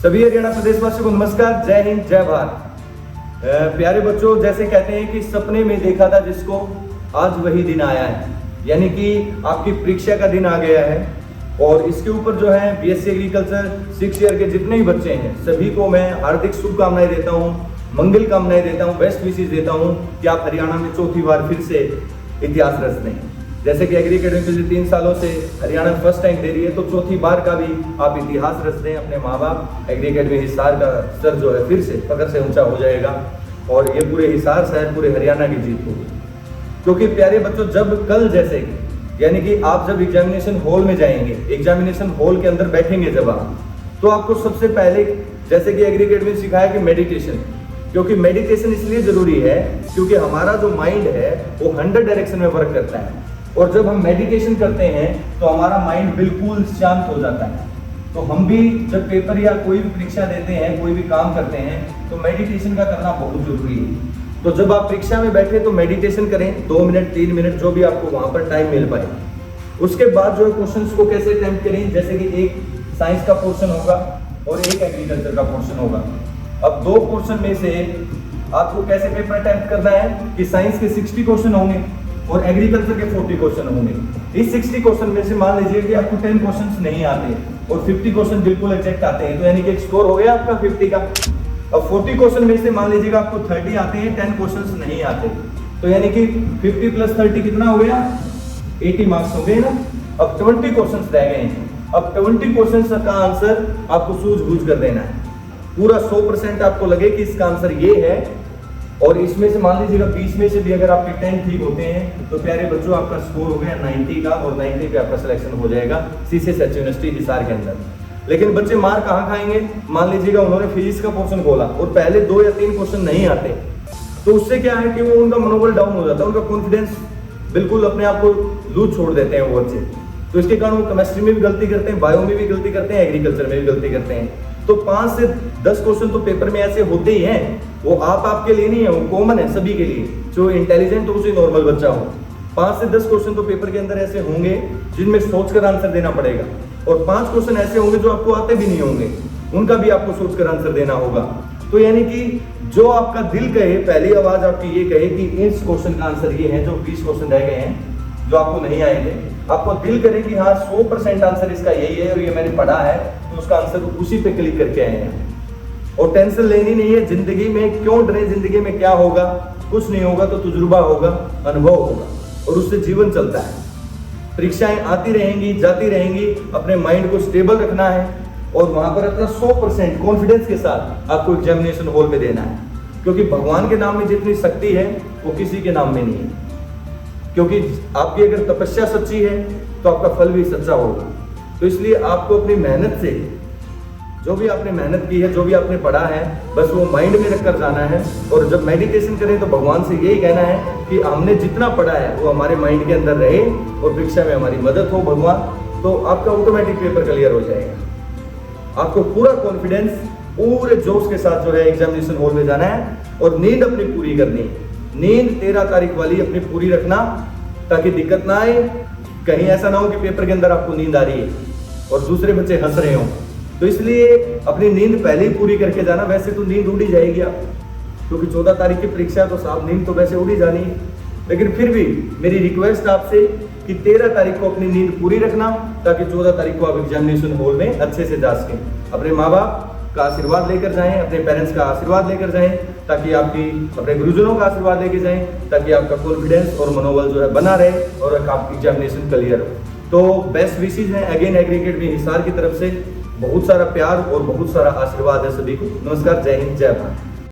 सभी हरियाणा प्रदेशवासियों को नमस्कार, जय हिंद, जय भारत। प्यारे बच्चों, जैसे कहते हैं कि सपने में देखा था जिसको, आज वही दिन आया है। यानी कि आपकी परीक्षा का दिन आ गया है और इसके ऊपर जो है बीएससी एग्रीकल्चर 6 ईयर के जितने भी बच्चे हैं सभी को मैं हार्दिक शुभकामनाएं देता हूं, मंगल कामनाएं देता हूं, बेस्ट विशेष देता हूं कि आप हरियाणा में चौथी बार फिर से इतिहास रच दें। जैसे कि एग्री अकेडमी पिछले 3 सालों से हरियाणा फर्स्ट रैंक दे रही है, तो चौथी बार का भी आप इतिहास रच दें। अपने माँ बाप एग्री अकेडमी हिसार का सर जो है फिर से पकड़ से ऊंचा हो जाएगा और ये पूरे हिसार शहर पूरे हरियाणा की जीत होगी। क्योंकि प्यारे बच्चों, जब कल जैसे यानी कि आप जब एग्जामिनेशन हॉल में जाएंगे, एग्जामिनेशन हॉल के अंदर बैठेंगे जब आप, तो आपको सबसे पहले जैसे कि एग्री अकेडमी ने सिखाया कि मेडिटेशन, क्योंकि मेडिटेशन इसलिए जरूरी है क्योंकि हमारा जो माइंड है वो 100 डायरेक्शन में वर्क करता है और जब हम मेडिटेशन करते हैं तो हमारा माइंड बिल्कुल शांत हो जाता है। तो हम भी जब पेपर या कोई भी परीक्षा देते हैं, कोई भी काम करते हैं, तो मेडिटेशन का करना बहुत जरूरी है। तो जब आप परीक्षा में बैठे तो मेडिटेशन करें 2 मिनट 3 मिनट जो भी आपको वहां पर टाइम मिल पाए। उसके बाद जो है क्वेश्चंस को कैसे अटेम्प्ट करें, जैसे कि एक साइंस का पोर्शन होगा और एक एग्रीकल्चर का पोर्शन होगा। अब 2 पोर्शन में से आपको कैसे पेपर अटेम्प्ट करना है कि साइंस के 60 क्वेश्चन होंगे और एग्रीकल्चर के 40 क्वेश्चन होंगे। इस 60 क्वेश्चन में से मान लीजिए कि आपको 10 क्वेश्चंस नहीं आते और 50 क्वेश्चन बिल्कुल एग्जैक्ट आते हैं, तो यानी कि एक स्कोर हो गया आपका 50 का। अब 40 क्वेश्चन में से मान लीजिएगा आपको 30 आते हैं, 10 क्वेश्चंस नहीं आते, तो यानी कि 50 + 30 कितना हो गया, 80 मार्क्स हो गए ना। अब 20 क्वेश्चंस रह गए हैं। अब 20 क्वेश्चंस का आंसर आपको सूझबूझ कर देना है। पूरा 100% आपको लगे कि इसका आंसर ये है और इसमें से मान लीजिएगा 20 में से भी अगर आपके 10 ठीक होते हैं तो प्यारे बच्चों आपका स्कोर हो गया 90 का और 90 पे आपका सिलेक्शन हो जाएगा सीसीएस यूनिवर्सिटी हिसार के अंदर। लेकिन बच्चे मार कहाँ खाएंगे, मान लीजिएगा उन्होंने फिजिक्स का पोर्शन खोला और पहले 2 या 3 क्वेश्चन नहीं आते, तो उससे क्या है कि वो उनका मनोबल डाउन हो जाता है, उनका कॉन्फिडेंस बिल्कुल अपने आप को लूज छोड़ देते हैं वो बच्चे। तो इसके कारण वो केमिस्ट्री में भी गलती करते हैं, बायो में भी गलती करते हैं, एग्रीकल्चर में भी गलती करते हैं। तो 5 से 10 क्वेश्चन तो पेपर में ऐसे होते ही हैं। वो आपके लिए नहीं है, वो कॉमन है सभी के लिए, जो इंटेलिजेंट हो उसे नॉर्मल बच्चा हो। 5 से 10 क्वेश्चन तो पेपर के अंदर ऐसे होंगे जिनमें सोचकर आंसर देना पड़ेगा और 5 क्वेश्चन ऐसे होंगे जो आपको आते भी नहीं होंगे, उनका भी आपको सोचकर आंसर देना होगा। तो यानी कि जो आपका दिल कहे, पहली आवाज आपकी ये कहे कि इस क्वेश्चन का आंसर ये है, जो 20 क्वेश्चन रह गए हैं जो आपको नहीं आएंगे, आपको दिल करे कि हाँ 100% आंसर इसका यही है और ये मैंने पढ़ा है, तो उसका आंसर उसी पे क्लिक करके आए हैं। और टेंशन लेनी नहीं है जिंदगी में, क्यों डरे, जिंदगी में क्या होगा, कुछ नहीं होगा तो तजुर्बा होगा, अनुभव होगा और उससे जीवन चलता है। परीक्षाएं आती रहेंगी, जाती रहेंगी, अपने माइंड को स्टेबल रखना है और वहां पर अपना 100% कॉन्फिडेंस के साथ आपको एग्जामिनेशन हॉल में देना है। क्योंकि भगवान के नाम में जितनी शक्ति है वो किसी के नाम में नहीं है। क्योंकि आपकी अगर तपस्या सच्ची है तो आपका फल भी सच्चा होगा। तो इसलिए आपको अपनी मेहनत से, जो भी आपने मेहनत की है, जो भी आपने पढ़ा है, बस वो माइंड में रखकर जाना है। और जब मेडिटेशन करें तो भगवान से यही कहना है कि हमने जितना पढ़ा है वो हमारे माइंड के अंदर रहे और परीक्षा में हमारी मदद हो भगवान, तो आपका ऑटोमेटिक पेपर क्लियर हो जाएगा। आपको पूरा कॉन्फिडेंस, पूरे जोश के साथ जो है एग्जामिनेशन हॉल में जाना है और नींद अपनी पूरी करनी है। नींद 13 तारीख वाली अपनी पूरी रखना ताकि दिक्कत ना आए। कहीं ऐसा ना हो कि पेपर के अंदर आपको नींद आ रही है और दूसरे बच्चे हंस रहे हों। तो इसलिए अपनी नींद पहले ही पूरी करके जाना। वैसे तो नींद उड़ ही जाएगी आप, क्योंकि 14 तारीख की परीक्षा है तो साहब नींद तो वैसे उड़ ही जानी है, लेकिन फिर भी मेरी रिक्वेस्ट आपसे कि 13 तारीख को अपनी नींद पूरी रखना ताकि 14 तारीख को आप एग्जामिनेशन हॉल में अच्छे से जा सकें। अपने माँ बाप का आशीर्वाद लेकर जाएं, अपने पेरेंट्स का आशीर्वाद लेकर जाएं, ताकि आपकी अपने गुरुजनों का आशीर्वाद लेकर जाएं, ताकि आपका कॉन्फिडेंस और मनोबल जो है बना रहे और आपकी एग्जामिनेशन क्लियर हो। तो बेस्ट विशेज हैं अगेन एग्री अकेडमी हिसार की तरफ से। बहुत सारा प्यार और बहुत सारा आशीर्वाद है सभी को। नमस्कार, जय हिंद, जय भारत।